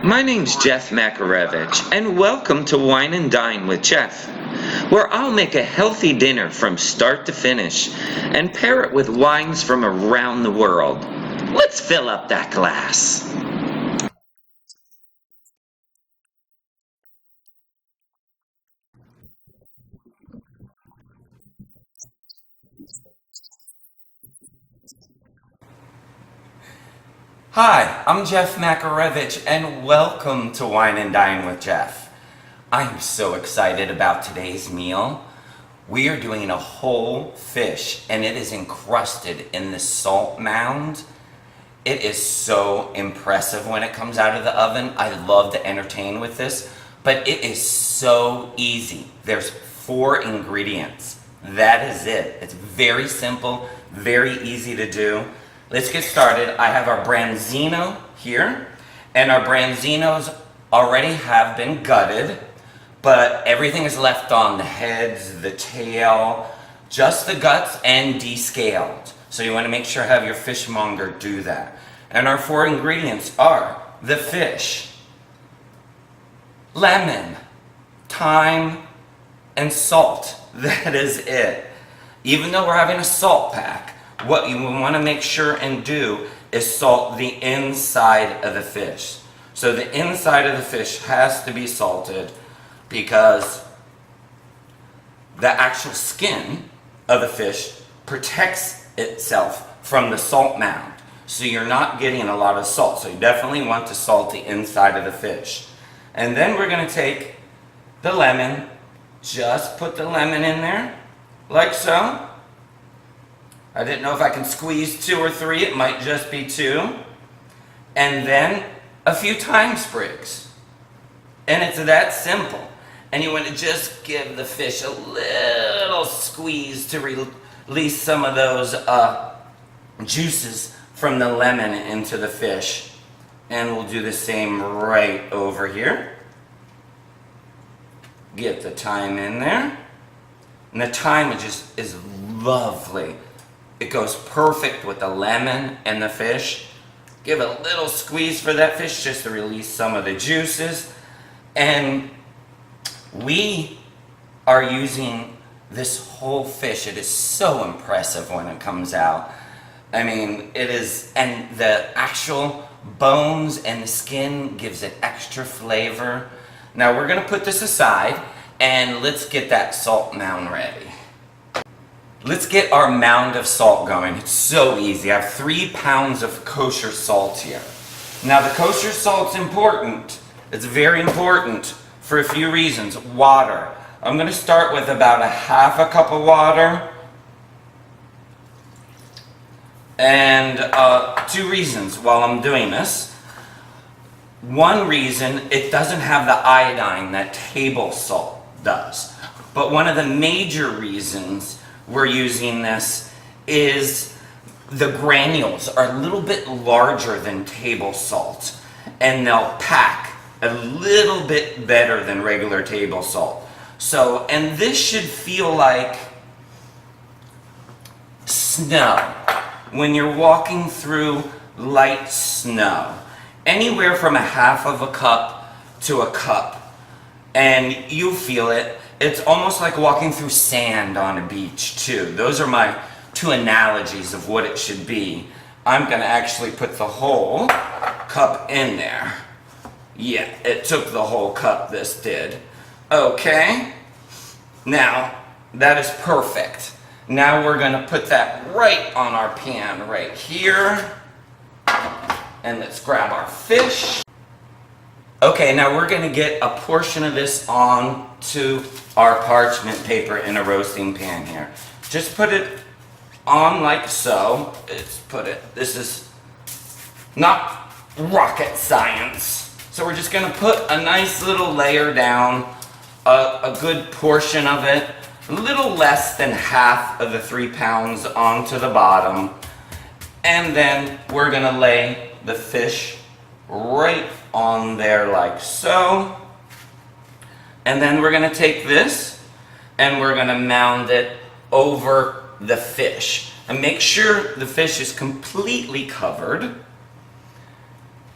My name's Jeff Makarevich, and welcome to Wine and Dine with Jeff, where I'll make a healthy dinner from start to finish and pair it with wines from around the world. Let's fill up that glass. Hi, I'm Jeff Makarevich, and welcome to Wine and Dine with Jeff. I'm so excited about today's meal. We are doing a whole fish, and it is encrusted in the salt mound. It is so impressive when it comes out of the oven. I love to entertain with this, but it is so easy. There's 4 ingredients. That is it. It's very simple, very easy to do. Let's get started. I have our Branzino here, and our Branzinos already have been gutted, but everything is left on: the heads, the tail, just the guts, and descaled. So you want to make sure to have your fishmonger do that. And our 4 ingredients are the fish, lemon, thyme, and salt. That is it. Even though we're having a salt pack, what you want to make sure and do is salt the inside of the fish. So the inside of the fish has to be salted because the actual skin of the fish protects itself from the salt mound. So you're not getting a lot of salt. So you definitely want to salt the inside of the fish. And then we're going to take the lemon, just put the lemon in there, like so. I didn't know if I can squeeze 2 or 3, it might just be 2. And then a few thyme sprigs. And it's that simple. And you want to just give the fish a little squeeze to release some of those juices from the lemon into the fish. And we'll do the same right over here. Get the thyme in there. And the thyme is lovely. It goes perfect with the lemon and the fish. Give a little squeeze for that fish just to release some of the juices. And we are using this whole fish. It is so impressive when it comes out. I mean, it is, and the actual bones and the skin gives it extra flavor. Now we're gonna put this aside and let's get that salt mound ready. Let's get our mound of salt going. It's so easy. I have 3 pounds of kosher salt here. Now the kosher salt's important. It's very important for a few reasons. Water. I'm going to start with about a half a cup of water. And 2 reasons while I'm doing this. One reason, it doesn't have the iodine that table salt does. But one of the major reasons we're using this is the granules are a little bit larger than table salt, and they'll pack a little bit better than regular table salt. So, and this should feel like snow when you're walking through light snow, anywhere from a half of a cup to a cup, and you feel it. It's almost like walking through sand on a beach too. Those are my 2 analogies of what it should be. I'm gonna actually put the whole cup in there. Yeah, it took the whole cup, this did. Okay, now that is perfect. Now we're gonna put that right on our pan right here. And let's grab our fish. Okay, now we're going to get a portion of this on to our parchment paper in a roasting pan here. Just put it on like so. This is not rocket science. So we're just going to put a nice little layer down, a good portion of it, a little less than half of the 3 pounds onto the bottom. And then we're going to lay the fish right on there like so. And then we're going to take this and we're going to mound it over the fish. And make sure the fish is completely covered.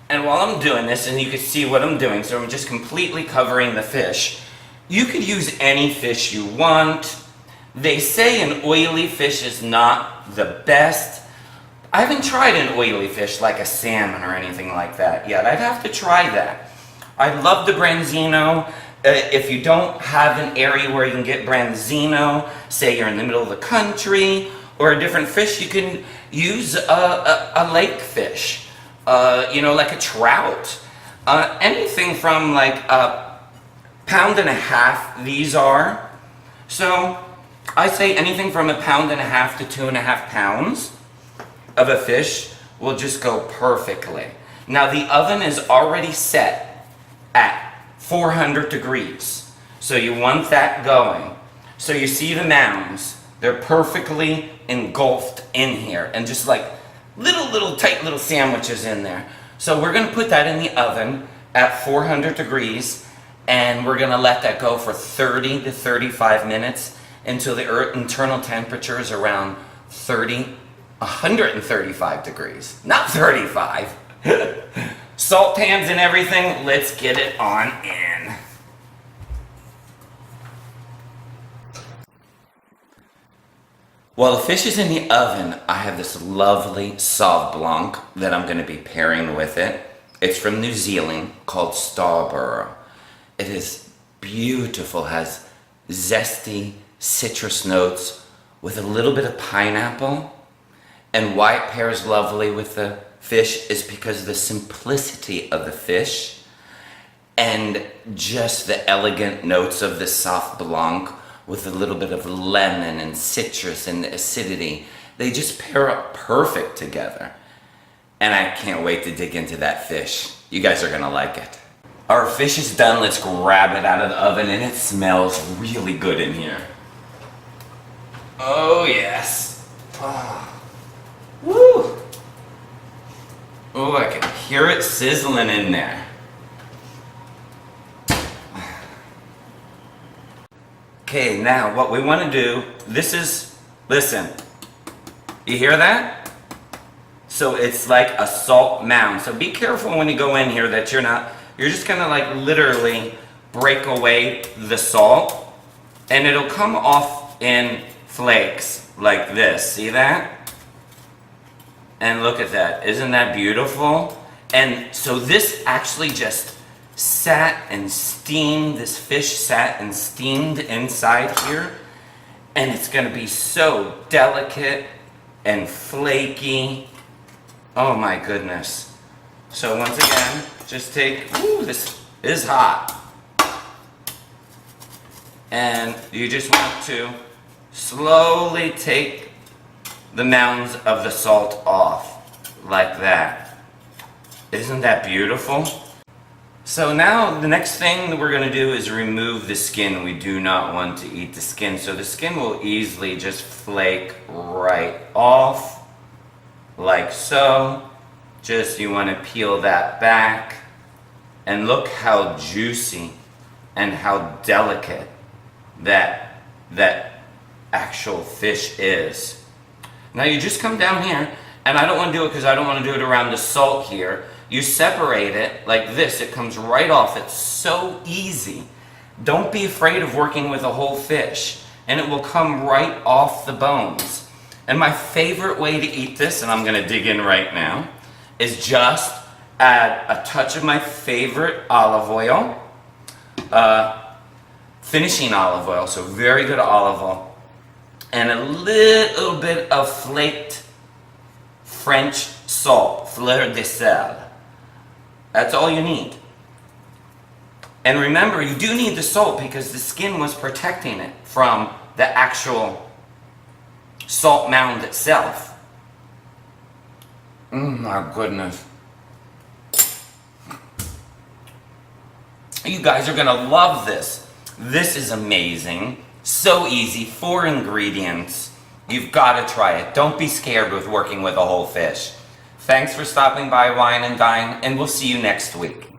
And while I'm doing this, and you can see what I'm doing, so I'm just completely covering the fish. You could use any fish you want. They say an oily fish is not the best. I haven't tried an oily fish like a salmon or anything like that yet. I'd have to try that. I love the Branzino. If you don't have an area where you can get Branzino, say you're in the middle of the country, or a different fish, you can use a lake fish, like a trout. Anything from like a pound and a half, these are. So I say anything from 1.5 pounds to 2.5 pounds of a fish will just go perfectly. Now the oven is already set at 400 degrees. So you want that going. So you see the mounds, they're perfectly engulfed in here and just like little tight little sandwiches in there. So we're gonna put that in the oven at 400 degrees and we're gonna let that go for 30 to 35 minutes until the internal temperature is around 135 degrees, not 35. Salt pans and everything, let's get it on in. While the fish is in the oven, I have this lovely Sauvignon Blanc that I'm going to be pairing with it. It's from New Zealand, called Starborough. It is beautiful, has zesty citrus notes with a little bit of pineapple. And why it pairs lovely with the fish is because of the simplicity of the fish and just the elegant notes of the Sauvignon Blanc with a little bit of lemon and citrus and acidity. They just pair up perfect together. And I can't wait to dig into that fish. You guys are gonna like it. Our fish is done. Let's grab it out of the oven, and it smells really good in here. Oh yes. Oh. Woo! Oh, I can hear it sizzling in there. Okay, now what we want to do, listen, you hear that? So it's like a salt mound. So be careful when you go in here that you're just gonna like literally break away the salt and it'll come off in flakes like this. See that? And look at that. Isn't that beautiful? And so this actually just sat and steamed. This fish sat and steamed inside here. And it's going to be so delicate and flaky. Oh my goodness. So once again, just take, this is hot. And you just want to slowly take the mounds of the salt off, like that. Isn't that beautiful? So now the next thing that we're going to do is remove the skin. We do not want to eat the skin, so the skin will easily just flake right off, like so. Just you want to peel that back, and look how juicy and how delicate that actual fish is. Now you just come down here, and I don't want to do it because I don't want to do it around the salt here. You separate it like this, it comes right off. It's so easy. Don't be afraid of working with a whole fish, and it will come right off the bones. And my favorite way to eat this, and I'm going to dig in right now, is just add a touch of my favorite olive oil, finishing olive oil, so very good olive oil, and a little bit of flaked French salt, fleur de sel. That's all you need. And remember, you do need the salt because the skin was protecting it from the actual salt mound itself. My goodness. You guys are gonna love this. This is amazing. So easy, 4 ingredients. You've got to try it. Don't be scared with working with a whole fish. Thanks for stopping by Wine&Dine, and we'll see you next week.